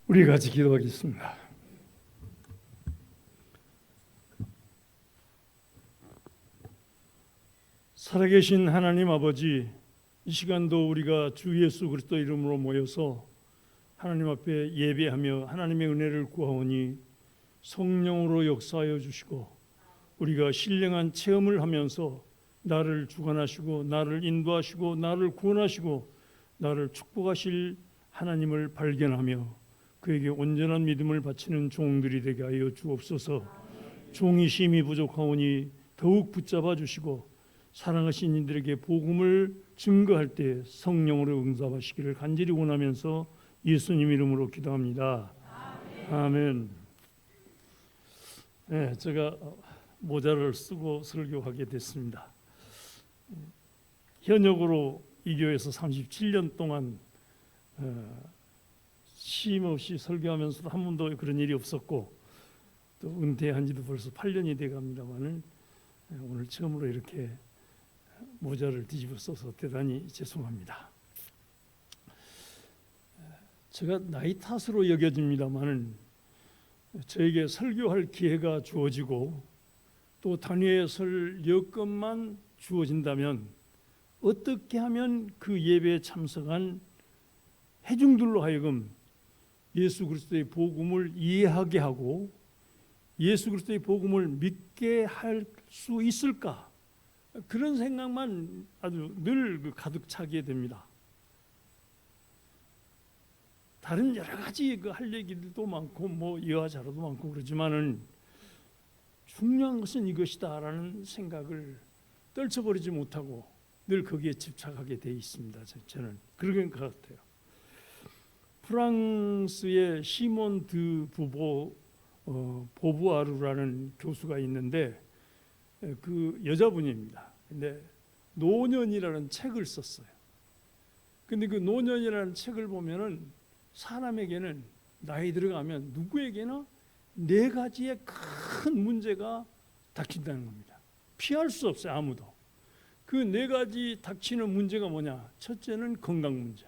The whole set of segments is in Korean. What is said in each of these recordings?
우리 같이 기도하겠습니다. 살아계신 하나님 아버지, 이 시간도 우리가 주 예수 그리스도 이름으로 모여서 하나님 앞에 예배하며 하나님의 은혜를 구하오니 성령으로 역사하여 주시고 우리가 신령한 체험을 하면서 나를 주관하시고 나를 인도하시고 나를 구원하시고 나를 축복하실 하나님을 발견하며 그에게 온전한 믿음을 바치는 종들이 되게 하여 주옵소서. 종이 심히 부족하오니 더욱 붙잡아 주시고 사랑하신 이들에게 복음을 증거할 때 성령으로 응답하시기를 간절히 원하면서 예수님 이름으로 기도합니다. 아멘. 네, 제가 모자를 쓰고 설교하게 됐습니다. 현역으로 이 교회에서 37년 동안 쉼 없이 설교하면서도 한 번도 그런 일이 없었고 또 은퇴한 지도 벌써 8년이 돼갑니다만은 오늘 처음으로 이렇게 모자를 뒤집어 써서 대단히 죄송합니다. 제가 나이 탓으로 여겨집니다만은 저에게 설교할 기회가 주어지고 또 단위에 설 여건만 주어진다면 어떻게 하면 그 예배에 참석한 회중들로 하여금 예수 그리스도의 복음을 이해하게 하고 예수 그리스도의 복음을 믿게 할 수 있을까? 그런 생각만 아주 늘 가득 차게 됩니다. 다른 여러 가지 할 얘기들도 많고 뭐 이화자료도 많고 그러지만은 중요한 것은 이것이다라는 생각을 떨쳐버리지 못하고 늘 거기에 집착하게 돼 있습니다. 저는 그런 것 같아요. 프랑스의 시몬 드 보부아르라는 교수가 있는데 그 여자분입니다. 근데 노년이라는 책을 썼어요. 근데 그 노년이라는 책을 보면은 사람에게는 나이 들어가면 누구에게나 네 가지의 큰 문제가 닥친다는 겁니다. 피할 수 없어요, 아무도. 그 네 가지 닥치는 문제가 뭐냐? 첫째는 건강 문제.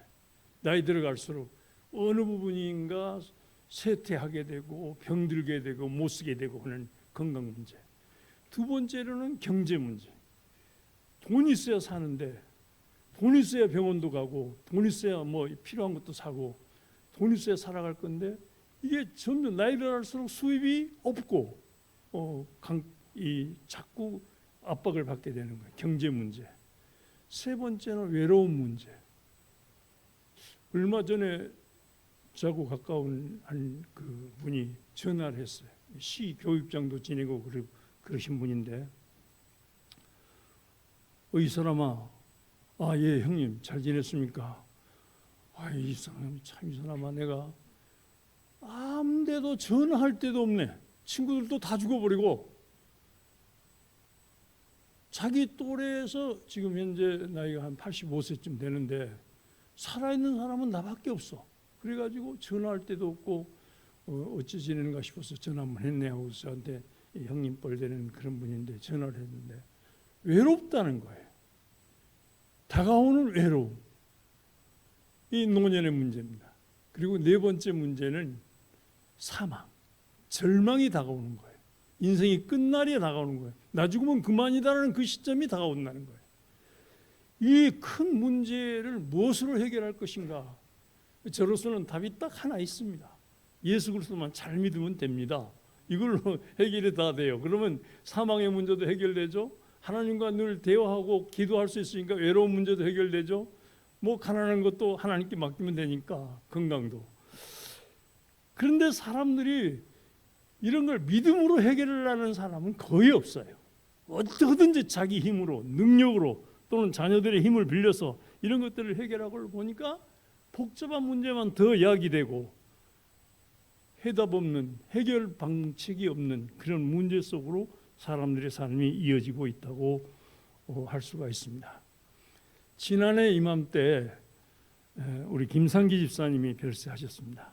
나이 들어갈수록 어느 부분인가 쇠퇴하게 되고 병들게 되고 못 쓰게 되고 하는 건강 문제. 두 번째로는 경제 문제. 돈 있어야 사는데 돈 있어야 병원도 가고 돈 있어야 뭐 필요한 것도 사고 돈 있어야 살아갈 건데 이게 점점 나이 들어갈수록 수입이 없고 자꾸 압박을 받게 되는 거예요. 경제 문제. 세 번째는 외로움 문제. 얼마 전에 저하고 가까운 한 그 분이 전화를 했어요. 시 교육장도 지내고 그러신 분인데 이 사람아, 예 형님 잘 지냈습니까? 이 사람이 참 이 사람아 내가 아무데도 전화할 데도 없네. 친구들도 다 죽어버리고 자기 또래에서 지금 현재 나이가 한 85세쯤 되는데 살아있는 사람은 나밖에 없어. 그래가지고 전화할 데도 없고 어찌 지내는가 싶어서 전화 한번 했네 하고 저한테 형님 뻘 되는 그런 분인데 전화를 했는데 외롭다는 거예요. 다가오는 외로움. 이 노년의 문제입니다. 그리고 네 번째 문제는 사망, 절망이 다가오는 거예요. 인생이 끝날이 다가오는 거예요. 나 죽으면 그만이다라는 그 시점이 다가온다는 거예요. 이 큰 문제를 무엇으로 해결할 것인가? 저로서는 답이 딱 하나 있습니다. 예수 그리스도만 잘 믿으면 됩니다. 이걸로 해결이 다 돼요. 그러면 사망의 문제도 해결되죠. 하나님과 늘 대화하고 기도할 수 있으니까 외로운 문제도 해결되죠. 뭐 가난한 것도 하나님께 맡기면 되니까 건강도. 그런데 사람들이 이런 걸 믿음으로 해결을 하는 사람은 거의 없어요. 어떻게든지 자기 힘으로 능력으로 또는 자녀들의 힘을 빌려서 이런 것들을 해결하고 보니까 복잡한 문제만 더 야기되고 해답 없는 해결 방책이 없는 그런 문제 속으로 사람들의 삶이 이어지고 있다고 할 수가 있습니다. 지난해 이맘때 우리 김상기 집사님이 별세하셨습니다.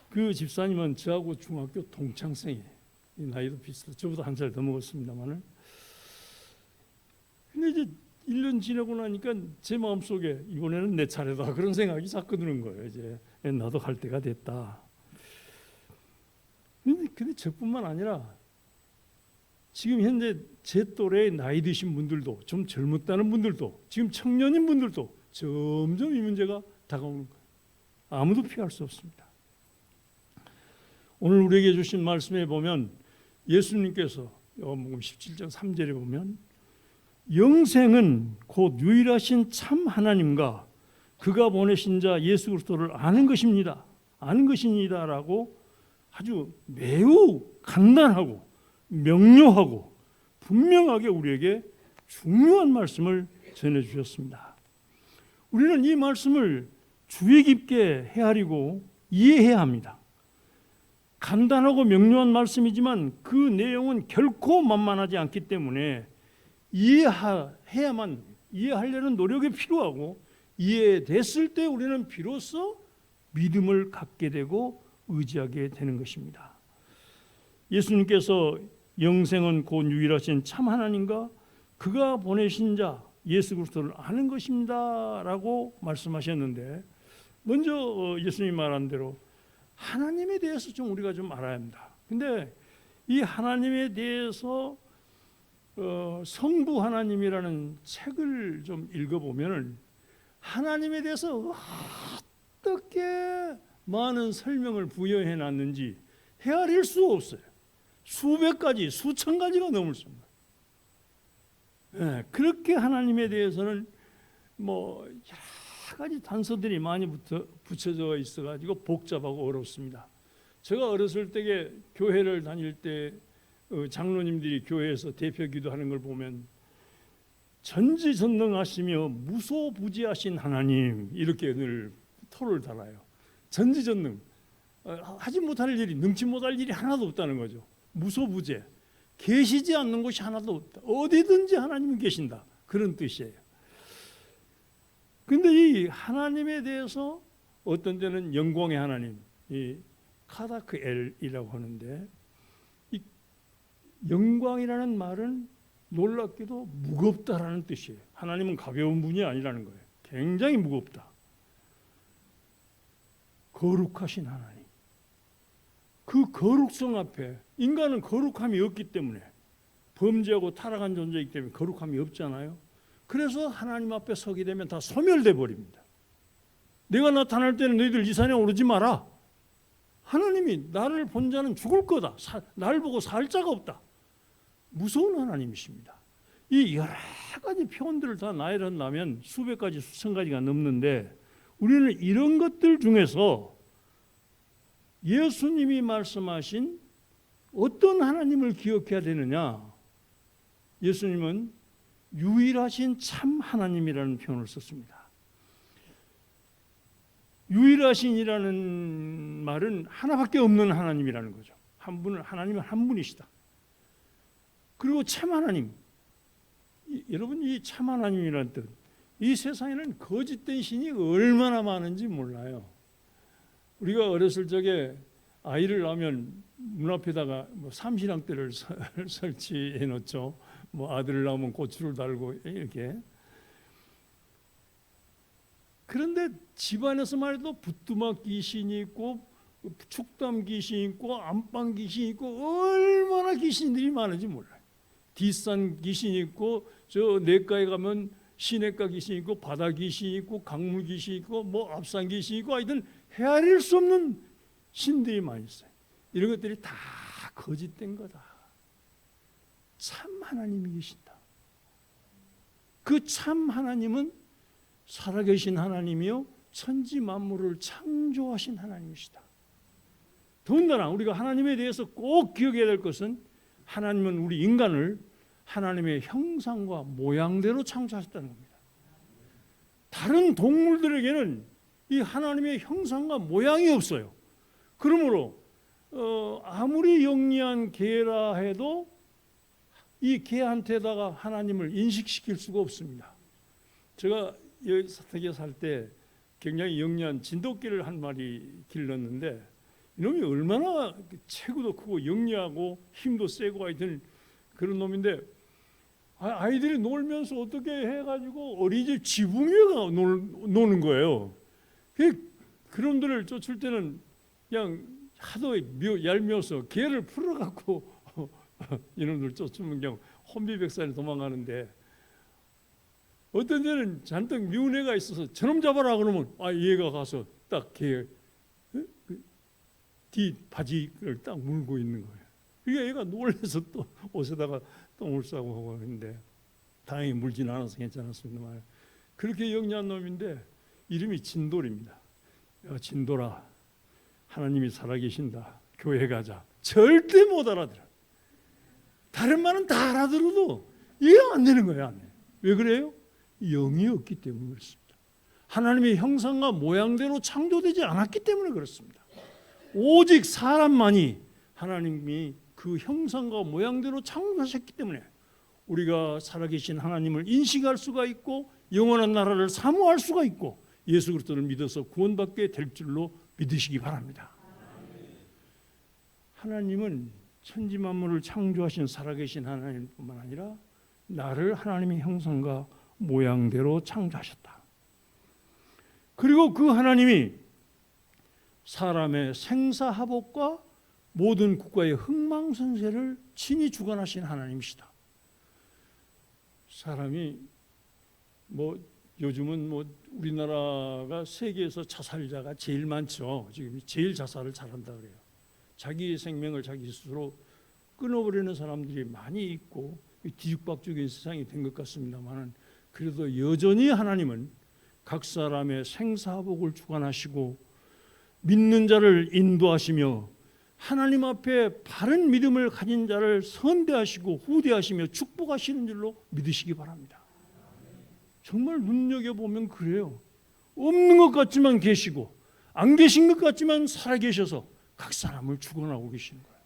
그 집사님은 저하고 중학교 동창생이에요. 나이도 비슷해요. 저보다 한 살 더 먹었습니다만은. 근데 이제 1년 지나고 나니까 제 마음속에 이번에는 내 차례다 그런 생각이 자꾸 드는 거예요. 이제 나도 갈 때가 됐다. 근데 저뿐만 아니라 지금 현재 제 또래의 나이 드신 분들도, 좀 젊었다는 분들도, 지금 청년인 분들도 점점 이 문제가 다가오는 거예요. 아무도 피할 수 없습니다. 오늘 우리에게 주신 말씀에 보면 예수님께서 요한복음 17장 3절에 보면 영생은 곧 유일하신 참 하나님과 그가 보내신 자 예수 그리스도를 아는 것입니다. 아는 것입니다라고 아주 매우 간단하고 명료하고 분명하게 우리에게 중요한 말씀을 전해주셨습니다. 우리는 이 말씀을 주의 깊게 헤아리고 이해해야 합니다. 간단하고 명료한 말씀이지만 그 내용은 결코 만만하지 않기 때문에 이해하려는 노력이 필요하고, 이해됐을 때 우리는 비로소 믿음을 갖게 되고 의지하게 되는 것입니다. 예수님께서 영생은 곧 유일하신 참 하나님과 그가 보내신 자 예수 그리스도를 아는 것입니다 라고 말씀하셨는데, 먼저 예수님이 말한 대로 하나님에 대해서 좀 우리가 좀 알아야 합니다. 근데 이 하나님에 대해서 성부 하나님이라는 책을 좀 읽어보면 하나님에 대해서 어떻게 많은 설명을 부여해 놨는지 헤아릴 수 없어요. 수백 가지, 수천 가지가 넘을 수 있습니다. 네, 그렇게 하나님에 대해서는 뭐 여러 가지 단서들이 많이 붙여져 있어가지고 복잡하고 어렵습니다. 제가 어렸을 때에 교회를 다닐 때 장로님들이 교회에서 대표 기도하는 걸 보면 전지전능하시며 무소부지하신 하나님, 이렇게 늘 토를 달아요. 전지전능, 하지 못할 일이, 능치 못할 일이 하나도 없다는 거죠. 무소부재, 계시지 않는 곳이 하나도 없다. 어디든지 하나님은 계신다, 그런 뜻이에요. 근데 이 하나님에 대해서 어떤 때는 영광의 하나님, 이 카다크 엘이라고 하는데, 이 영광이라는 말은 놀랍게도 무겁다라는 뜻이에요. 하나님은 가벼운 분이 아니라는 거예요. 굉장히 무겁다. 거룩하신 하나님, 그 거룩성 앞에 인간은 거룩함이 없기 때문에, 범죄하고 타락한 존재이기 때문에 거룩함이 없잖아요. 그래서 하나님 앞에 서게 되면 다 소멸돼 버립니다. 내가 나타날 때는 너희들 이 산에 오르지 마라. 하나님이 나를 본 자는 죽을 거다. 나를 보고 살 자가 없다. 무서운 하나님이십니다. 이 여러 가지 표현들을 다 나열한다면 수백 가지, 수천 가지가 넘는데, 우리는 이런 것들 중에서 예수님이 말씀하신 어떤 하나님을 기억해야 되느냐? 예수님은 유일하신 참 하나님이라는 표현을 썼습니다. 유일하신이라는 말은 하나밖에 없는 하나님이라는 거죠. 하나님은 한 분이시다. 그리고 참 하나님, 여러분, 이 참 하나님이라는 뜻, 이 세상에는 거짓된 신이 얼마나 많은지 몰라요. 우리가 어렸을 적에 아이를 낳으면 문 앞에다가 뭐 삼신앙대를 설치해 놓죠. 뭐 아들을 낳으면 고추를 달고 이렇게. 그런데 집안에서 말해도 부뚜막 귀신이 있고 축담 귀신이 있고 안방 귀신이 있고 얼마나 귀신들이 많은지 몰라요. 뒷산 귀신이 있고, 저 내과에 가면 시내가 귀신이 있고, 바다 귀신이 있고, 강물 귀신이 있고, 뭐 앞산 귀신이 있고, 하여튼 헤아릴 수 없는 신들이 많이 있어요. 이런 것들이 다 거짓된 거다. 참 하나님이 계신다. 그 참 하나님은 살아계신 하나님이요 천지 만물을 창조하신 하나님이시다. 더군다나 우리가 하나님에 대해서 꼭 기억해야 될 것은, 하나님은 우리 인간을 하나님의 형상과 모양대로 창조하셨다는 겁니다. 다른 동물들에게는 이 하나님의 형상과 모양이 없어요. 그러므로 아무리 영리한 개라 해도 이 개한테다가 하나님을 인식시킬 수가 없습니다. 제가 여기 사택에 살 때 굉장히 영리한 진돗개를 한 마리 길렀는데, 이놈이 얼마나 체구도 크고 영리하고 힘도 세고 하여튼 그런 놈인데, 아이들이 놀면서 어떻게 해가지고 어린이집 지붕 위에가 노는 거예요. 그놈들을 쫓을 때는 그냥 하도 얄미워서 개를 풀어갖고 이놈들 쫓으면 그냥 혼비백산에 도망가는데, 어떤 데는 잔뜩 미운 애가 있어서 저놈 잡아라 그러면 얘가 가서 딱 개 뒤 바지를 딱 물고 있는 거예요. 그러니까 얘가 놀라서 또 옷에다가 똥을 싸고 하고 하는데, 다행히 물진 않아서 괜찮았습니다만, 그렇게 영리한 놈인데 이름이 진돌입니다. 야, 진돌아, 하나님이 살아계신다, 교회 가자. 절대 못 알아들어. 다른 말은 다 알아들어도 이해가 안 되는 거예요. 안 돼. 왜 그래요? 영이 없기 때문에 그렇습니다. 하나님의 형상과 모양대로 창조되지 않았기 때문에 그렇습니다. 오직 사람만이 하나님이 그 형상과 모양대로 창조하셨기 때문에 우리가 살아계신 하나님을 인식할 수가 있고 영원한 나라를 사모할 수가 있고 예수 그리스도를 믿어서 구원받게 될 줄로 믿으시기 바랍니다. 하나님은 천지 만물을 창조하신 살아계신 하나님뿐만 아니라 나를 하나님의 형상과 모양대로 창조하셨다. 그리고 그 하나님이 사람의 생사화복과 모든 국가의 흥망성쇠를 친히 주관하신 하나님이시다. 사람이 요즘은 우리나라가 세계에서 자살자가 제일 많죠. 지금 제일 자살을 잘한다 그래요. 자기 생명을 자기 스스로 끊어버리는 사람들이 많이 있고 뒤죽박죽인 세상이 된 것 같습니다만, 그래도 여전히 하나님은 각 사람의 생사복을 주관하시고 믿는 자를 인도하시며 하나님 앞에 바른 믿음을 가진 자를 선대하시고 후대하시며 축복하시는 줄로 믿으시기 바랍니다. 정말 눈여겨보면 그래요. 없는 것 같지만 계시고 안 계신 것 같지만 살아계셔서 각 사람을 주관하고 계시는 거예요.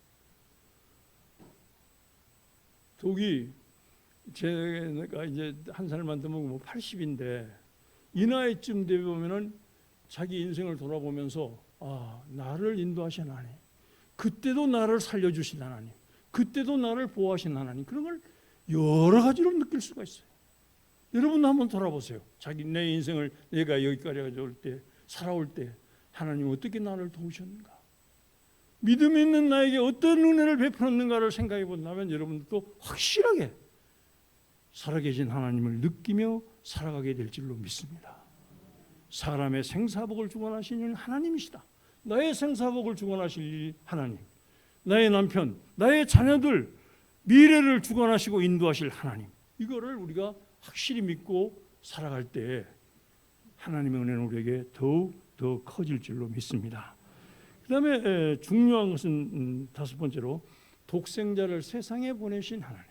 독이 제가 이제 한 살만 더 먹으면 80인데 이 나이쯤 되면은 자기 인생을 돌아보면서 나를 인도하신 하나님, 그때도 나를 살려주신 하나님, 그때도 나를 보호하신 하나님, 그런 걸 여러 가지로 느낄 수가 있어요. 여러분도 한번 돌아보세요. 내 인생을 내가 여기까지 올 때, 살아올 때 하나님 어떻게 나를 도우셨는가, 믿음 있는 나에게 어떤 은혜를 베풀었는가를 생각해 본다면 여러분도 확실하게 살아계신 하나님을 느끼며 살아가게 될 줄로 믿습니다. 사람의 생사복을 주관하시는 하나님이시다. 나의 생사복을 주관하실 하나님, 나의 남편, 나의 자녀들 미래를 주관하시고 인도하실 하나님, 이거를 우리가 확실히 믿고 살아갈 때 하나님의 은혜는 우리에게 더욱 더 커질 줄로 믿습니다. 그 다음에 중요한 것은 다섯 번째로 독생자를 세상에 보내신 하나님,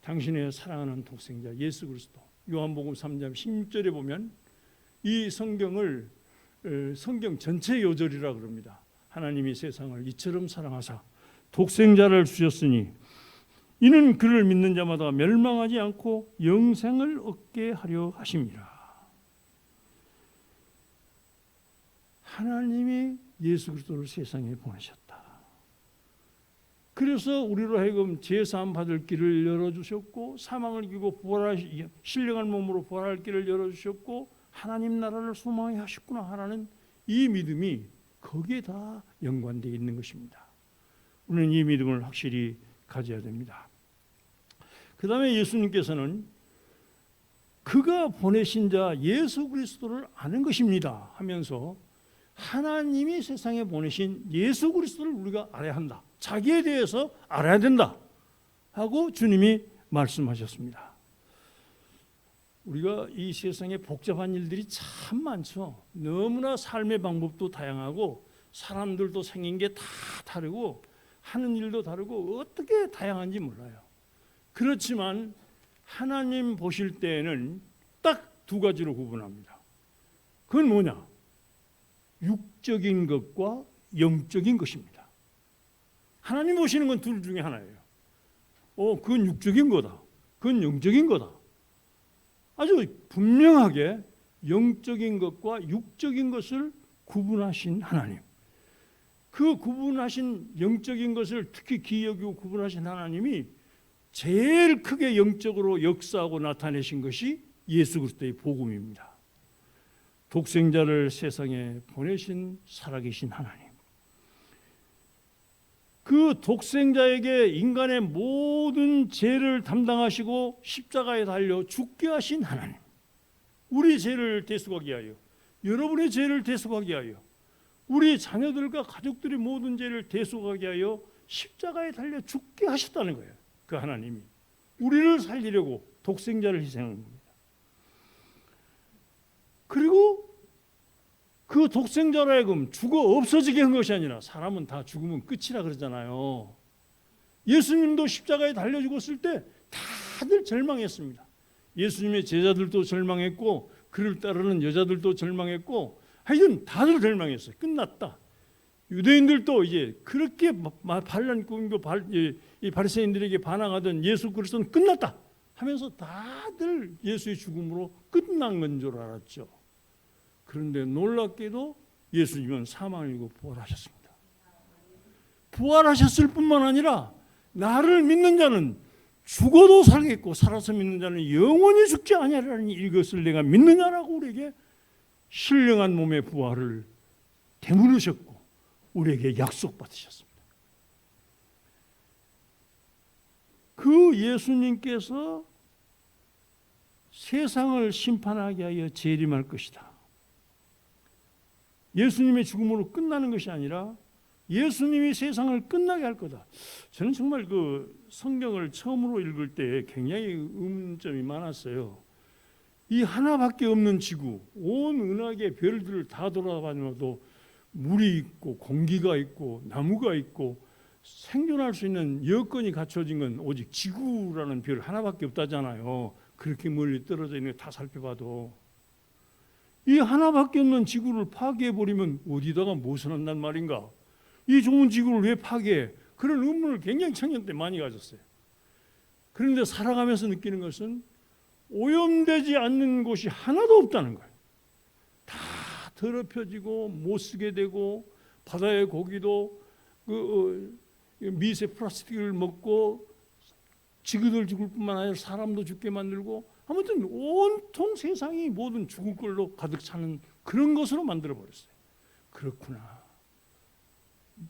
당신의 사랑하는 독생자 예수 그리스도. 요한복음 3장 16절에 보면 이 성경을 성경 전체 요절이라 그럽니다. 하나님이 세상을 이처럼 사랑하사 독생자를 주셨으니 이는 그를 믿는 자마다 멸망하지 않고 영생을 얻게 하려 하심이라. 하나님이 예수 그리스도를 세상에 보내셨다. 그래서 우리로 하여금 제사함 받을 길을 열어주셨고 사망을 이기고 신령한 몸으로 부활할 길을 열어주셨고 하나님 나라를 소망해 하셨구나 하라는 이 믿음이 거기에 다 연관되어 있는 것입니다. 우리는 이 믿음을 확실히 가져야 됩니다. 그 다음에 예수님께서는 그가 보내신 자 예수 그리스도를 아는 것입니다 하면서 하나님이 세상에 보내신 예수 그리스도를 우리가 알아야 한다, 자기에 대해서 알아야 된다 하고 주님이 말씀하셨습니다. 우리가 이 세상에 복잡한 일들이 참 많죠. 너무나 삶의 방법도 다양하고 사람들도 생긴 게 다 다르고 하는 일도 다르고 어떻게 다양한지 몰라요. 그렇지만 하나님 보실 때에는 딱 두 가지로 구분합니다. 그건 뭐냐? 육적인 것과 영적인 것입니다. 하나님 보시는 건 둘 중에 하나예요. 그건 육적인 거다, 그건 영적인 거다. 아주 분명하게 영적인 것과 육적인 것을 구분하신 하나님, 그 구분하신 영적인 것을 특히 귀히 여기고 구분하신 하나님이 제일 크게 영적으로 역사하고 나타내신 것이 예수 그리스도의 복음입니다. 독생자를 세상에 보내신 살아계신 하나님, 그 독생자에게 인간의 모든 죄를 담당하시고 십자가에 달려 죽게 하신 하나님, 우리 죄를 대속하기 위하여, 여러분의 죄를 대속하기 위하여, 우리 자녀들과 가족들의 모든 죄를 대속하기 위하여 십자가에 달려 죽게 하셨다는 거예요. 그 하나님이 우리를 살리려고 독생자를 희생한 겁니다. 그리고 그 독생자로 하여금 죽어 없어지게 한 것이 아니라, 사람은 다 죽으면 끝이라 그러잖아요. 예수님도 십자가에 달려 죽었을 때 다들 절망했습니다. 예수님의 제자들도 절망했고, 그를 따르는 여자들도 절망했고, 하여튼 다들 절망했어요. 끝났다. 유대인들도 이제 그렇게 반란 꾸미고 이 바리새인들에게 반항하던 예수 그리스도는 끝났다 하면서 다들 예수의 죽음으로 끝난 건 줄 알았죠. 그런데 놀랍게도 예수님은 사망을 이기고 부활하셨습니다. 부활하셨을 뿐만 아니라 나를 믿는 자는 죽어도 살겠고 살아서 믿는 자는 영원히 죽지 아니하리라니, 이것을 내가 믿느냐라고 우리에게 신령한 몸의 부활을 되물으셨고 우리에게 약속받으셨습니다. 그 예수님께서 세상을 심판하게 하여 재림할 것이다. 예수님의 죽음으로 끝나는 것이 아니라 예수님이 세상을 끝나게 할 거다. 저는 정말 그 성경을 처음으로 읽을 때 굉장히 의문점이 많았어요. 이 하나밖에 없는 지구, 온 은하계 별들을 다 돌아다녀도 물이 있고 공기가 있고 나무가 있고 생존할 수 있는 여건이 갖춰진 건 오직 지구라는 별 하나밖에 없다잖아요. 그렇게 멀리 떨어져 있는 거 다 살펴봐도. 이 하나밖에 없는 지구를 파괴해버리면 어디다가 무엇을 한단 말인가? 이 좋은 지구를 왜 파괴해? 그런 의문을 굉장히 청년 때 많이 가졌어요. 그런데 살아가면서 느끼는 것은 오염되지 않는 곳이 하나도 없다는 거예요. 다 더럽혀지고 못 쓰게 되고, 바다의 고기도 미세 플라스틱을 먹고 지구들 죽을 뿐만 아니라 사람도 죽게 만들고, 아무튼 온통 세상이 모든 죽을 걸로 가득 차는 그런 것으로 만들어 버렸어요. 그렇구나.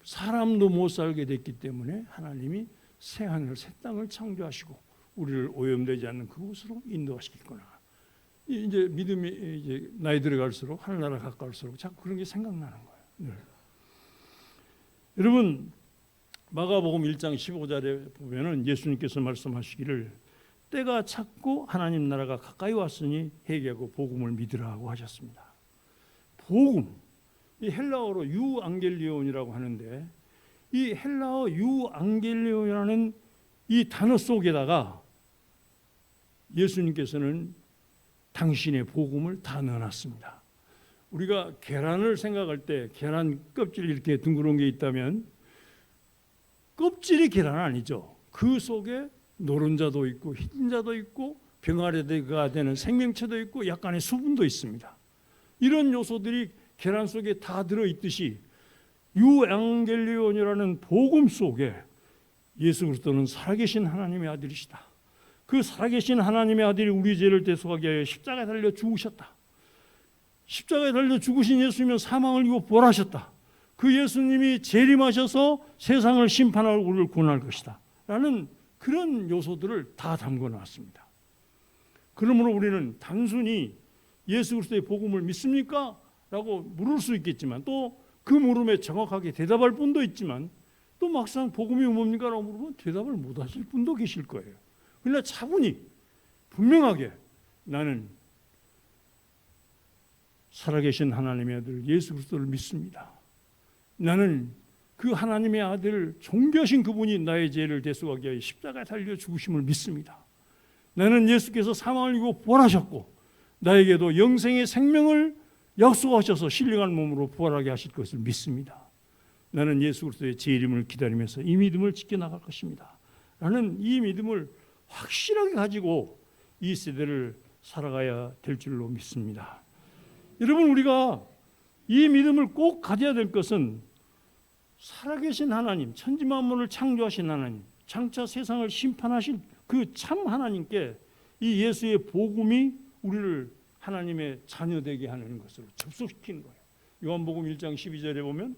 사람도 못 살게 됐기 때문에 하나님이 새 하늘 새 땅을 창조하시고 우리를 오염되지 않는 그곳으로 인도하시겠구나. 이제 믿음이 이제 나이 들어갈수록, 하늘나라 가까울수록 자꾸 그런 게 생각나는 거예요. 네. 여러분, 마가복음 1장 15절에 보면은 예수님께서 말씀하시기를 때가 찼고 하나님 나라가 가까이 왔으니 회개하고 복음을 믿으라고 하셨습니다. 복음, 이 헬라어로 유앙겔리온이라고 하는데, 이 헬라어 유앙겔리온이라는 이 단어 속에다가 예수님께서는 당신의 복음을 다 넣어놨습니다. 우리가 계란을 생각할 때 계란 껍질 이렇게 둥그런 게 있다면 껍질이 계란은 아니죠. 그 속에 노른자도 있고 흰자도 있고 병아리가 되는 생명체도 있고 약간의 수분도 있습니다. 이런 요소들이 계란 속에 다 들어있듯이 유앙겔리온이라는 복음 속에 예수 그리스도는 살아계신 하나님의 아들이시다. 그 살아계신 하나님의 아들이 우리 죄를 대속하기 위하여 십자가에 달려 죽으셨다. 십자가에 달려 죽으신 예수님은 사망을 이기고 부활하셨다. 그 예수님이 재림하셔서 세상을 심판하고 우리를 구원할 것이다 라는 그런 요소들을 다 담고 나왔습니다. 그러므로 우리는 단순히 예수 그리스도의 복음을 믿습니까? 라고 물을 수 있겠지만, 또 그 물음에 정확하게 대답할 분도 있지만, 또 막상 복음이 뭡니까? 라고 물으면 대답을 못 하실 분도 계실 거예요. 그러나 차분히 분명하게 나는 살아계신 하나님의 아들 예수 그리스도를 믿습니다. 나는 그 하나님의 아들 존귀하신 그분이 나의 죄를 대속하기 위해 십자가에 달려 죽으심을 믿습니다. 나는 예수께서 사망을 이기고 부활하셨고 나에게도 영생의 생명을 약속하셔서 신령한 몸으로 부활하게 하실 것을 믿습니다. 나는 예수 그리스도의 재림을 기다리면서 이 믿음을 지켜나갈 것입니다 라는 이 믿음을 확실하게 가지고 이 세대를 살아가야 될 줄로 믿습니다. 여러분, 우리가 이 믿음을 꼭 가져야 될 것은 살아계신 하나님, 천지만물을 창조하신 하나님, 장차 세상을 심판하실 그 참 하나님께 이 예수의 복음이 우리를 하나님의 자녀 되게 하는 것으로 접속시키는 거예요. 요한복음 1장 12절에 보면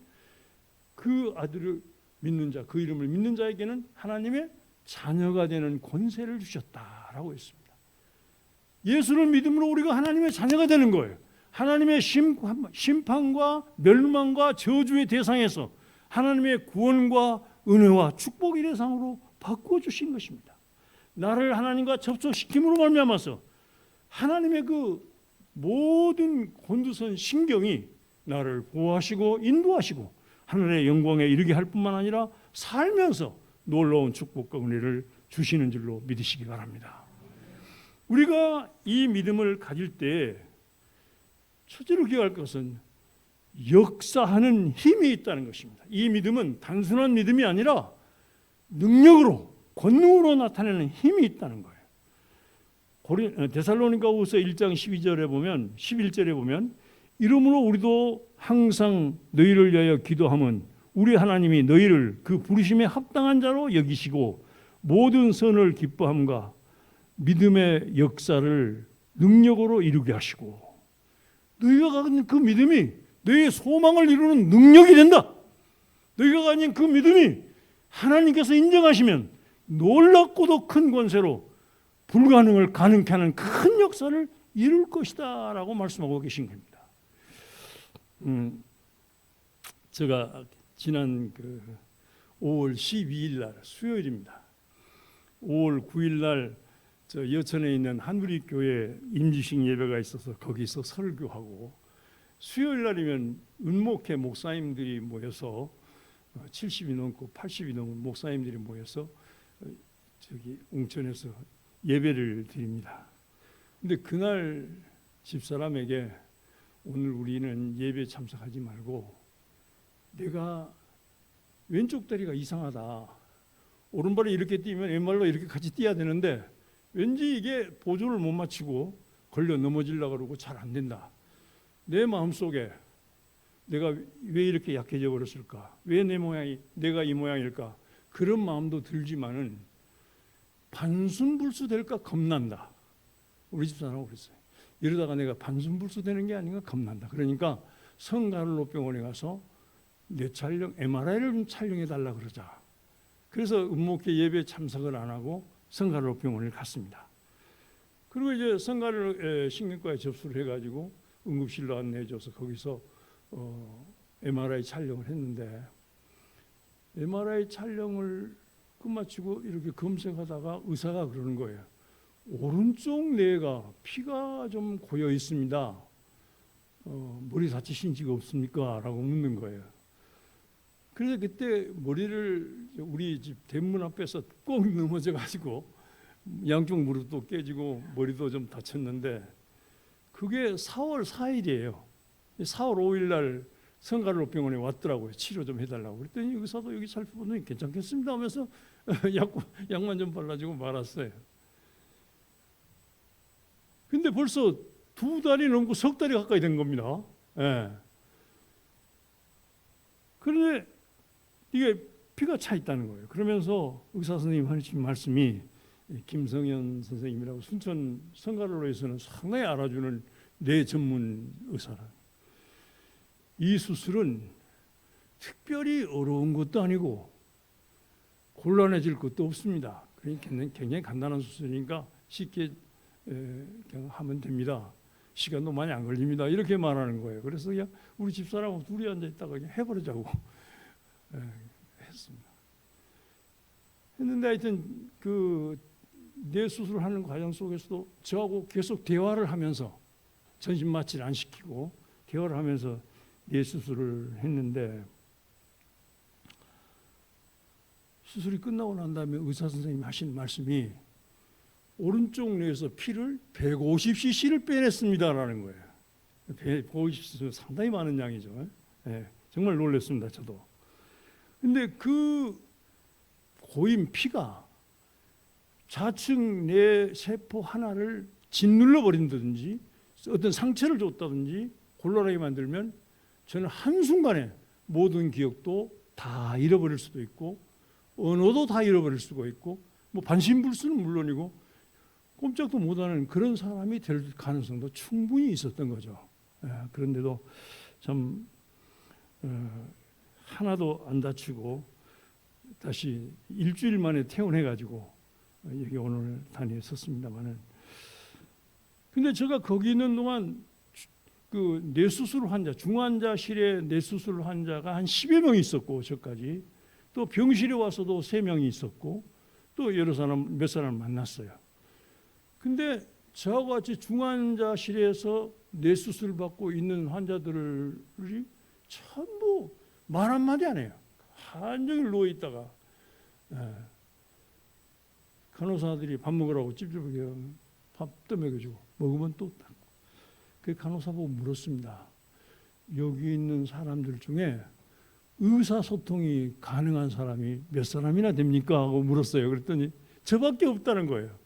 그 아들을 믿는 자, 그 이름을 믿는 자에게는 하나님의 자녀가 되는 권세를 주셨다라고 했습니다. 예수를 믿음으로 우리가 하나님의 자녀가 되는 거예요. 하나님의 심판과 멸망과 저주의 대상에서 하나님의 구원과 은혜와 축복의 대상으로 바꿔주신 것입니다. 나를 하나님과 접촉시킴으로 말미암아서 하나님의 그 모든 곤두선 신경이 나를 보호하시고 인도하시고 하늘의 영광에 이르게 할 뿐만 아니라 살면서 놀라운 축복과 은혜를 주시는 줄로 믿으시기 바랍니다. 우리가 이 믿음을 가질 때 첫째로 기억할 것은 역사하는 힘이 있다는 것입니다. 이 믿음은 단순한 믿음이 아니라 능력으로, 권능으로 나타내는 힘이 있다는 거예요. 데살로니가후서 1장 12절에 보면 11절에 보면 이러므로 우리도 항상 너희를 위하여 기도함은 우리 하나님이 너희를 그 부르심에 합당한 자로 여기시고 모든 선을 기뻐함과 믿음의 역사를 능력으로 이루게 하시고 너희가 가진 그 믿음이 너희의 소망을 이루는 능력이 된다. 너희가 가진 그 믿음이 하나님께서 인정하시면 놀랍고도 큰 권세로 불가능을 가능케 하는 큰 역사를 이룰 것이다 라고 말씀하고 계신 겁니다. 제가 지난 5월 12일 날 수요일입니다. 5월 9일 날 저 여천에 있는 한우리교회 임지식 예배가 있어서 거기서 설교하고 수요일 날이면 은목회 목사님들이 모여서 70이 넘고 80이 넘은 목사님들이 모여서 저기 웅천에서 예배를 드립니다. 근데 그날 집사람에게 오늘 우리는 예배 참석하지 말고 내가 왼쪽 다리가 이상하다. 오른발이 이렇게 뛰면 왼발로 이렇게 같이 뛰어야 되는데 왠지 이게 보조를 못 맞추고 걸려 넘어지려고 그러고 잘 안 된다. 내 마음속에 내가 왜 이렇게 약해져 버렸을까? 왜 내가 이 모양일까? 그런 마음도 들지만은 반순불수 될까 겁난다. 우리 집사람하고 그랬어요. 이러다가 내가 반순불수 되는 게 아닌가 겁난다. 그러니까 성가를로병원에 가서 내 촬영 MRI를 좀 촬영해 달라 그러자. 그래서 은목회 예배 참석을 안 하고 성가를로병원을 갔습니다. 그리고 이제 성가를 신경과에 접수를 해가지고 응급실로 안내해줘서 거기서 MRI 촬영을 했는데 MRI 촬영을 끝마치고 이렇게 검색하다가 의사가 그러는 거예요. 오른쪽 뇌가 피가 좀 고여 있습니다. 머리 다치신 적 없습니까? 라고 묻는 거예요. 그래서 그때 머리를 우리 집 대문 앞에서 꼭 넘어져 가지고 양쪽 무릎도 깨지고 머리도 좀 다쳤는데 그게 4월 4일이에요. 4월 5일 날 성가를로병원에 왔더라고요. 치료 좀 해달라고. 그랬더니 의사도 여기 살펴보더니 괜찮겠습니다 하면서 약만 좀 발라주고 말았어요. 근데 벌써 2달이 넘고 석 달이 가까이 된 겁니다. 예. 그런데 이게 피가 차 있다는 거예요. 그러면서 의사 선생님 하신 말씀이 김성현 선생님이라고 순천 성가를로에서는 상당히 알아주는 뇌 전문 의사라. 이 수술은 특별히 어려운 것도 아니고 곤란해질 것도 없습니다. 그러니까 굉장히 간단한 수술이니까 쉽게 그냥 하면 됩니다. 시간도 많이 안 걸립니다. 이렇게 말하는 거예요. 그래서 그냥 우리 집사람하고 둘이 앉아 있다가 그냥 해버리자고 했습니다. 했는데 하여튼 그 뇌 수술하는 과정 속에서도 저하고 계속 대화를 하면서 전신 마취를 안 시키고 대화를 하면서 뇌 수술을 했는데 수술이 끝나고 난 다음에 의사 선생님이 하신 말씀이 오른쪽 뇌에서 피를 150cc를 빼냈습니다라는 거예요. 150cc 상당히 많은 양이죠. 네, 정말 놀랐습니다. 저도. 근데 그 고인 피가 좌측 뇌 세포 하나를 짓눌러 버린다든지 어떤 상처를 줬다든지 곤란하게 만들면 저는 한순간에 모든 기억도 다 잃어버릴 수도 있고 언어도 다 잃어버릴 수가 있고 뭐 반신불수는 물론이고 꼼짝도 못하는 그런 사람이 될 가능성도 충분히 있었던 거죠. 그런데도 참 하나도 안 다치고 다시 일주일 만에 퇴원해가지고 여기 오늘 단위에 섰습니다만은, 근데 제가 거기 있는 동안 그 뇌수술 환자, 중환자실에 뇌수술 환자가 한 10여 명 있었고, 저까지 또 병실에 와서도 3명이 있었고, 또 여러 사람, 몇 사람 만났어요. 근데 저하고 같이 중환자실에서 뇌수술 받고 있는 환자들이 전부 말 한마디 안 해요. 한종일 누워있다가 간호사들이 밥 먹으라고 찝찝하게 밥 떠먹여주고 먹으면 또 닦고. 그 간호사 보고 물었습니다. 여기 있는 사람들 중에 의사소통이 가능한 사람이 몇 사람이나 됩니까? 하고 물었어요. 그랬더니 저밖에 없다는 거예요.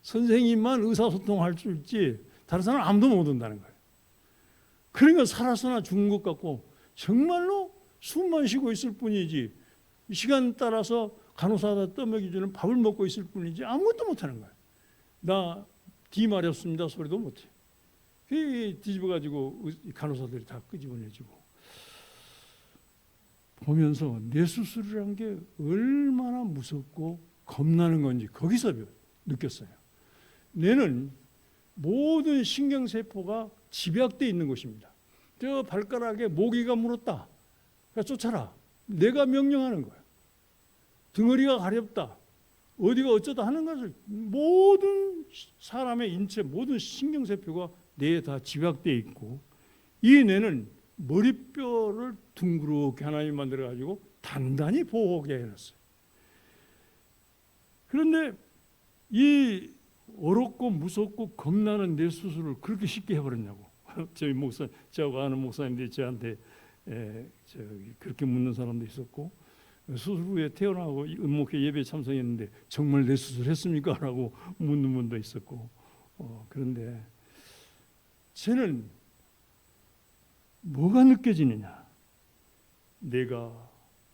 선생님만 의사소통할 수 있지 다른 사람 아무도 못 온다는 거예요. 그러니까 살아서나 죽은 것 같고 정말로 숨만 쉬고 있을 뿐이지 시간 따라서 간호사가 떠먹여주는 밥을 먹고 있을 뿐이지 아무것도 못하는 거예요. 나 뒤 마렵습니다 소리도 못해. 뒤집어가지고 간호사들이 다 끄집어내주고. 보면서 뇌수술이라는 게 얼마나 무섭고 겁나는 건지 거기서 느꼈어요. 뇌는 모든 신경세포가 집약되어 있는 곳입니다. 저 발가락에 모기가 물었다. 그러니까 쫓아라. 내가 명령하는 거야. 등허리가 가렵다. 어디가 어쩌다 하는 것을 모든 사람의 인체 모든 신경세포가 뇌에 다 집약되어 있고, 이 뇌는 머리뼈를 둥그렇게 하나님 만들어가지고 단단히 보호하게 해놨어요. 그런데 이 어렵고 무섭고 겁나는 뇌수술을 그렇게 쉽게 해버렸냐고. 저희 목사, 저하고 아는 목사님들이 저한테 그렇게 묻는 사람도 있었고, 수술 후에 퇴원하고 은목회 예배에 참석했는데 정말 뇌수술 했습니까? 라고 묻는 분도 있었고. 그런데 저는 뭐가 느껴지느냐? 내가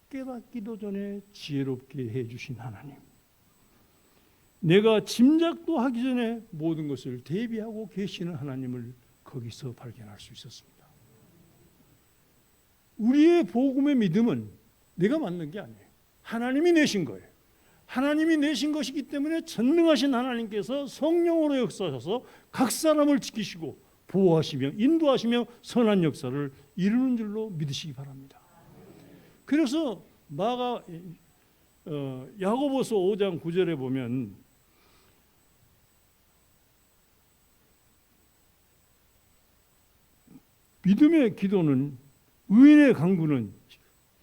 깨닫기도 전에 지혜롭게 해주신 하나님, 내가 짐작도 하기 전에 모든 것을 대비하고 계시는 하나님을 거기서 발견할 수 있었습니다. 우리의 복음의 믿음은 내가 만든 게 아니에요. 하나님이 내신 거예요. 하나님이 내신 것이기 때문에 전능하신 하나님께서 성령으로 역사하셔서 각 사람을 지키시고 보호하시며 인도하시며 선한 역사를 이루는 줄로 믿으시기 바랍니다. 그래서 야고보서 5장 9절에 보면 믿음의 기도는 의인의 간구는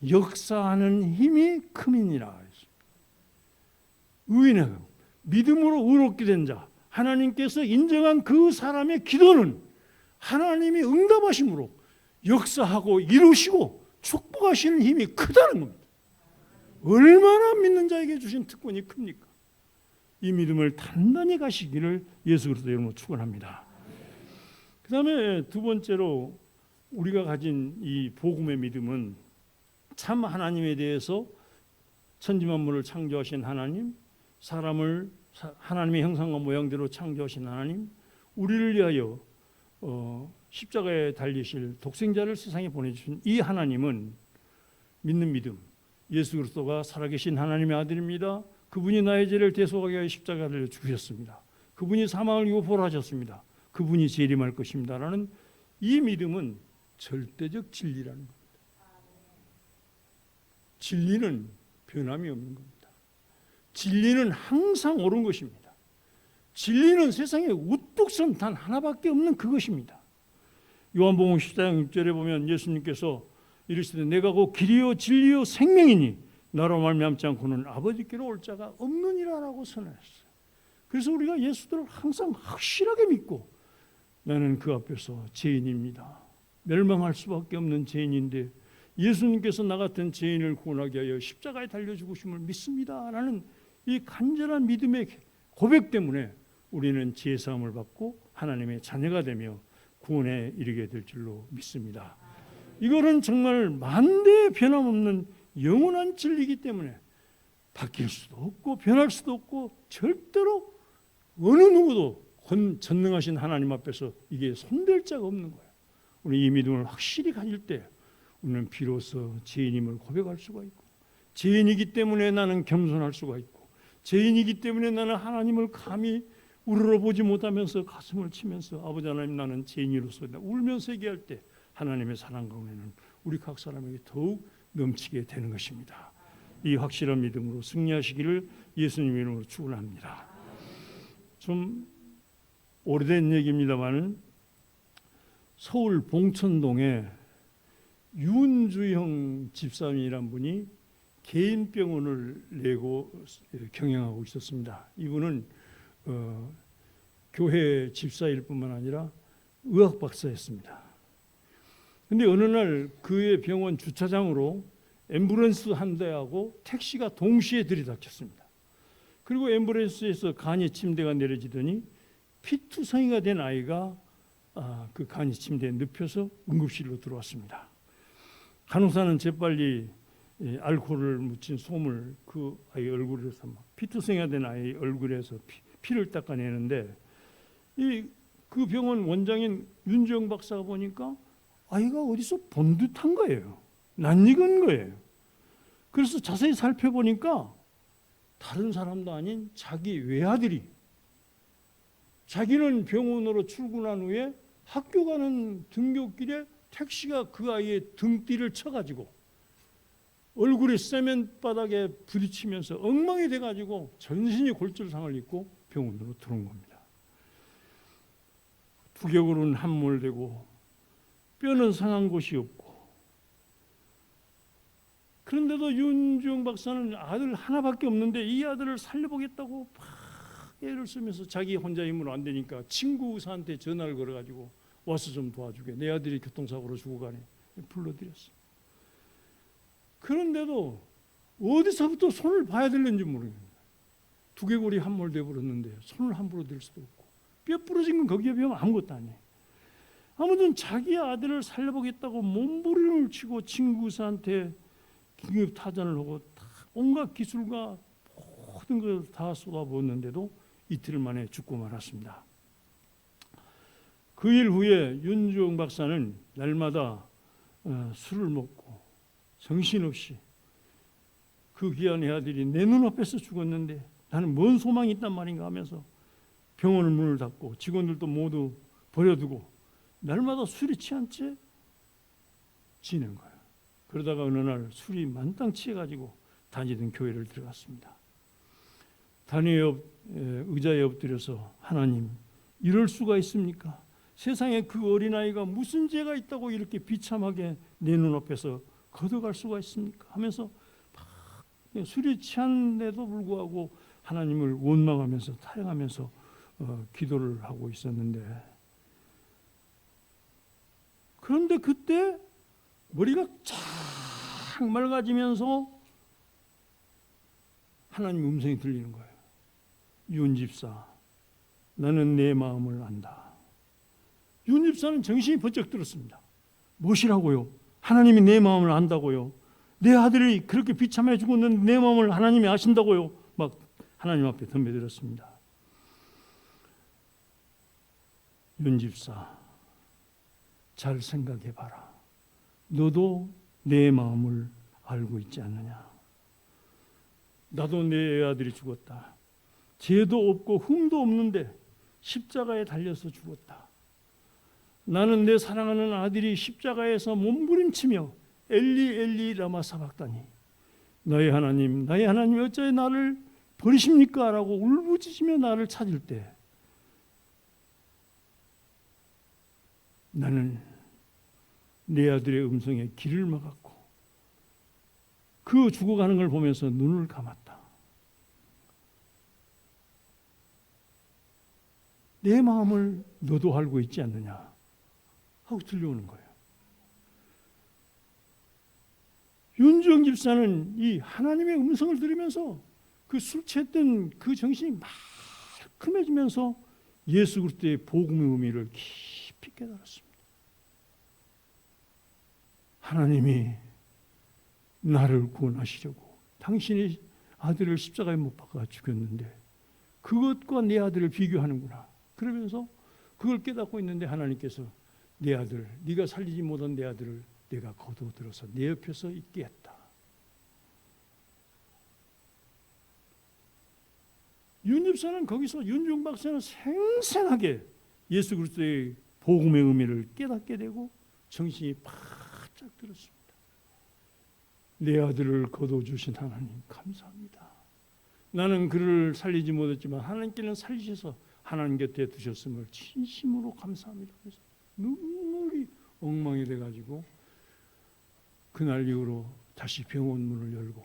역사하는 힘이 큼이니라. 의인의 간구, 믿음으로 의롭게 된 자, 하나님께서 인정한 그 사람의 기도는 하나님이 응답하심으로 역사하고 이루시고 축복하시는 힘이 크다는 겁니다. 얼마나 믿는 자에게 주신 특권이 큽니까? 이 믿음을 단단히 가시기를 예수 그리스도 이름으로 축원합니다. 그 다음에 두 번째로 우리가 가진 이 복음의 믿음은 참 하나님에 대해서 천지만물을 창조하신 하나님, 사람을 하나님의 형상과 모양대로 창조하신 하나님, 우리를 위하여 십자가에 달리실 독생자를 세상에 보내주신 이 하나님은 믿는 믿음, 예수 그리스도가 살아계신 하나님의 아들입니다. 그분이 나의 죄를 대속하기 위하여 십자가에 달려 죽으셨습니다. 그분이 사망을 이기고 부활하셨습니다. 그분이 재림할 것입니다. 라는 이 믿음은 절대적 진리라는 겁니다. 진리는 변함이 없는 겁니다. 진리는 항상 옳은 것입니다. 진리는 세상에 우뚝 선 단 하나밖에 없는 그것입니다. 요한복음 14장 6절에 보면 예수님께서 이르시되 내가 곧 길이요 진리요 생명이니 나로 말미암지 않고는 아버지께로 올 자가 없느니라라고 선언했어요. 그래서 우리가 예수들을 항상 확실하게 믿고 나는 그 앞에서 죄인입니다. 멸망할 수밖에 없는 죄인인데 예수님께서 나 같은 죄인을 구원하기 위하여 십자가에 달려 죽으심을 믿습니다. 라는 이 간절한 믿음의 고백 때문에 우리는 지혜 사함을 받고 하나님의 자녀가 되며 구원에 이르게 될 줄로 믿습니다. 이거는 정말 만대의 변함없는 영원한 진리이기 때문에 바뀔 수도 없고 변할 수도 없고 절대로 어느 누구도 전능하신 하나님 앞에서 이게 손댈 자가 없는 거예요. 우리 이 믿음을 확실히 가질 때 우리는 비로소 죄인임을 고백할 수가 있고 죄인이기 때문에 나는 겸손할 수가 있고, 죄인이기 때문에 나는 하나님을 감히 우러러보지 못하면서 가슴을 치면서 아버지 하나님, 나는 죄인으로서 울면서 얘기할 때 하나님의 사랑 가운데는 우리 각 사람에게 더욱 넘치게 되는 것입니다. 이 확실한 믿음으로 승리하시기를 예수님 이름으로 축원합니다. 좀 오래된 얘기입니다만 서울 봉천동에 윤주형 집사님이란 분이 개인 병원을 내고 경영하고 있었습니다. 이분은 교회 집사일 뿐만 아니라 의학 박사였습니다. 근데 어느 날 그의 병원 주차장으로 앰뷸런스 한 대하고 택시가 동시에 들이닥쳤습니다. 그리고 앰뷸런스에서 간이 침대가 내려지더니 피투성이가 된 아이가 그 간이 침대에 눕혀서 응급실로 들어왔습니다. 간호사는 재빨리 알코올을 묻힌 솜을 그 아이 얼굴에서 피투성이가 된 아이 얼굴에서 피를 닦아내는데 그 병원 원장인 윤주영 박사가 보니까 아이가 어디서 본 듯한 거예요. 낯익은 거예요. 그래서 자세히 살펴보니까 다른 사람도 아닌 자기 외아들이, 자기는 병원으로 출근한 후에 학교 가는 등굣길에 택시가 그 아이의 등띠를 쳐가지고 얼굴에 세면 바닥에 부딪히면서 엉망이 돼가지고 전신이 골절상을 입고 병원으로 들어온 겁니다. 두개골은 함몰되고 뼈는 상한 곳이 없고, 그런데도 윤주영 박사는 아들 하나밖에 없는데 이 아들을 살려보겠다고 막 애를 쓰면서 자기 혼자 힘으로 안 되니까 친구 의사한테 전화를 걸어가지고 와서 좀 도와주게, 내 아들이 교통사고로 죽어가네 불러드렸어. 그런데도 어디서부터 손을 봐야 되는지 모르겠어요. 두개골이 함몰돼 버렸는데 손을 함부로 댈 수도 없고, 뼈 부러진 건 거기에 비하면 아무것도 아니에요. 아무튼 자기 아들을 살려보겠다고 몸부림을 치고 친구 의사한테 긴급 타전을 하고 온갖 기술과 모든 걸 다 쏟아부었는데도 이틀 만에 죽고 말았습니다. 그 일 후에 윤주영 박사는 날마다 술을 먹고 정신없이 그 귀한 아들이 내 눈앞에서 죽었는데 나는 뭔 소망이 있단 말인가 하면서 병원을 문을 닫고 직원들도 모두 버려두고 날마다 술이 취한 채 지낸 거예요. 그러다가 어느 날 술이 만땅 취해가지고 다니던 교회를 들어갔습니다. 의자에 엎드려서 하나님, 이럴 수가 있습니까? 세상에 그 어린아이가 무슨 죄가 있다고 이렇게 비참하게 내 눈앞에서 걷어갈 수가 있습니까? 하면서 막 술이 취한데도 불구하고 하나님을 원망하면서 타령하면서 기도를 하고 있었는데, 그런데 그때 머리가 쫙 맑아지면서 하나님 음성이 들리는 거예요. 윤 집사, 나는 내 마음을 안다. 윤 집사는 정신이 번쩍 들었습니다. 무엇이라고요? 하나님이 내 마음을 안다고요? 내 아들이 그렇게 비참해 죽었는데 내 마음을 하나님이 아신다고요? 막 하나님 앞에 덤벼들었습니다. 윤 집사, 잘 생각해봐라. 너도 내 마음을 알고 있지 않느냐? 나도 내 아들이 죽었다. 죄도 없고 흠도 없는데 십자가에 달려서 죽었다. 나는 내 사랑하는 아들이 십자가에서 몸부림치며 엘리 엘리 라마 사박다니, 나의 하나님 어찌 나를 버리십니까? 라고 울부짖으며 나를 찾을 때 나는 내 아들의 음성에 귀를 막았고 그 죽어가는 걸 보면서 눈을 감았다. 내 마음을 너도 알고 있지 않느냐 하고 들려오는 거예요. 윤주영 집사는 이 하나님의 음성을 들으면서 그 술 취했던 그 정신이 말끔해지면서 예수 그리스도의 복음의 의미를 깊이 깨달았습니다. 하나님이 나를 구원하시려고 당신의 아들을 십자가에 못 박아 죽였는데 그것과 내 아들을 비교하는구나. 그러면서 그걸 깨닫고 있는데 하나님께서 내 아들, 네가 살리지 못한 내 아들을 내가 거두어들어서 내 옆에서 있게 했다. 집사는 거기서 윤중 박사는 생생하게 예수 그리스도의 복음의 의미를 깨닫게 되고 정신이 바짝 들었습니다. 내 아들을 거둬주신 하나님 감사합니다. 나는 그를 살리지 못했지만 하나님께는 살리셔서 하나님 곁에 두셨음을 진심으로 감사합니다. 그래서 눈물이 엉망이 돼가지고 그날 이후로 다시 병원 문을 열고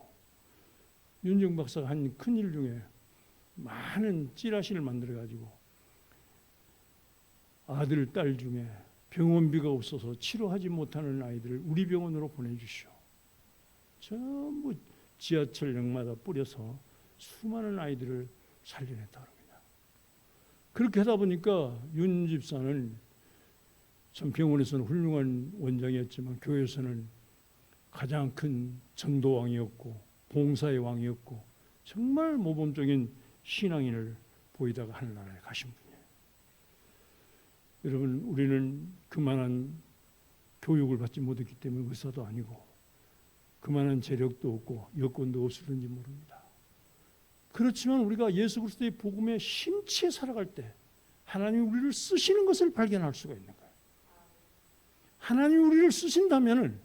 윤중 박사가 한 큰일 중에 많은 찌라시를 만들어가지고 아들, 딸 중에 병원비가 없어서 치료하지 못하는 아이들을 우리 병원으로 보내주시오. 전부 지하철역마다 뿌려서 수많은 아이들을 살려냈다 합니다. 그렇게 하다 보니까 윤 집사는 참 병원에서는 훌륭한 원장이었지만 교회에서는 가장 큰 전도왕이었고 봉사의 왕이었고 정말 모범적인 신앙인을 보이다가 하늘나라에 가신 분이에요. 여러분, 우리는 그만한 교육을 받지 못했기 때문에 의사도 아니고 그만한 재력도 없고 여건도 없을는지 모릅니다. 그렇지만 우리가 예수 그리스도의 복음에 심취해 살아갈 때 하나님이 우리를 쓰시는 것을 발견할 수가 있는 거예요. 하나님이 우리를 쓰신다면은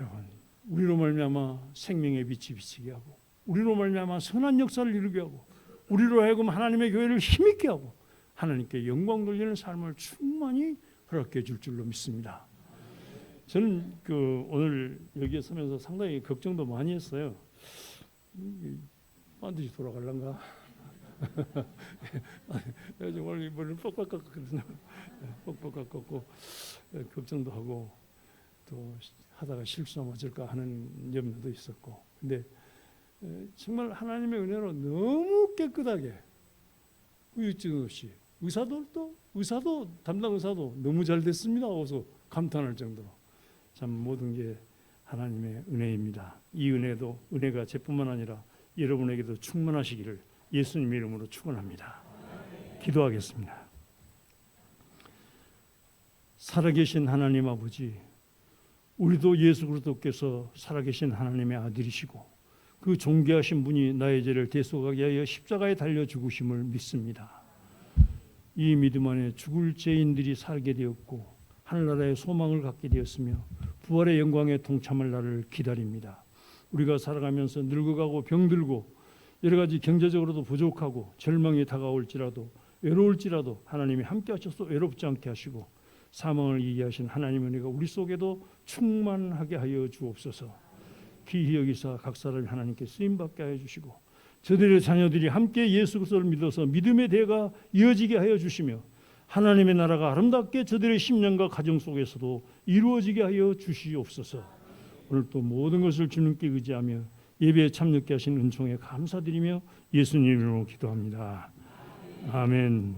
여러분, 우리로 말미암아 생명의 빛이 비치게 하고 우리로 말미암아 선한 역사를 이루게 하고 우리로 하여금 하나님의 교회를 힘있게 하고 하나님께 영광 돌리는 삶을 충만히 허락해 줄 줄로 믿습니다. 저는 오늘 여기에 서면서 상당히 걱정도 많이 했어요. 반드시 돌아갈란가? 정말 머리를 뻑뻑 깎거든요. 뻑뻑 깎고 걱정도 하고 또 하다가 실수하면 어쩔까 하는 염려도 있었고, 근데 정말 하나님의 은혜로 너무 깨끗하게 후유증 없이 의사도 담당 의사도 너무 잘 됐습니다 하고서 감탄할 정도로 참 모든 게 하나님의 은혜입니다. 이 은혜가 저뿐만 아니라 여러분에게도 충만하시기를 예수님 이름으로 축원합니다. 기도하겠습니다. 살아계신 하나님 아버지, 우리도 예수 그리스도께서 살아계신 하나님의 아들이시고 그 존귀하신 분이 나의 죄를 대속하게 하여 십자가에 달려 죽으심을 믿습니다. 이 믿음 안에 죽을 죄인들이 살게 되었고 하늘나라의 소망을 갖게 되었으며 부활의 영광에 동참할 날을 기다립니다. 우리가 살아가면서 늙어가고 병들고 여러 가지 경제적으로도 부족하고 절망이 다가올지라도 외로울지라도 하나님이 함께 하셔서 외롭지 않게 하시고 사망을 이기하신 하나님의 은혜가 우리 속에도 충만하게 하여 주옵소서. 귀히 여기사 각 사람이 하나님께 쓰임받게 하여 주시고 저들의 자녀들이 함께 예수 그리스도를 믿어서 믿음의 대가 이어지게 하여 주시며 하나님의 나라가 아름답게 저들의 심령과 가정 속에서도 이루어지게 하여 주시옵소서. 오늘 또 모든 것을 주님께 의지하며 예배에 참여케 하신 은총에 감사드리며 예수님 이름으로 기도합니다. 아멘.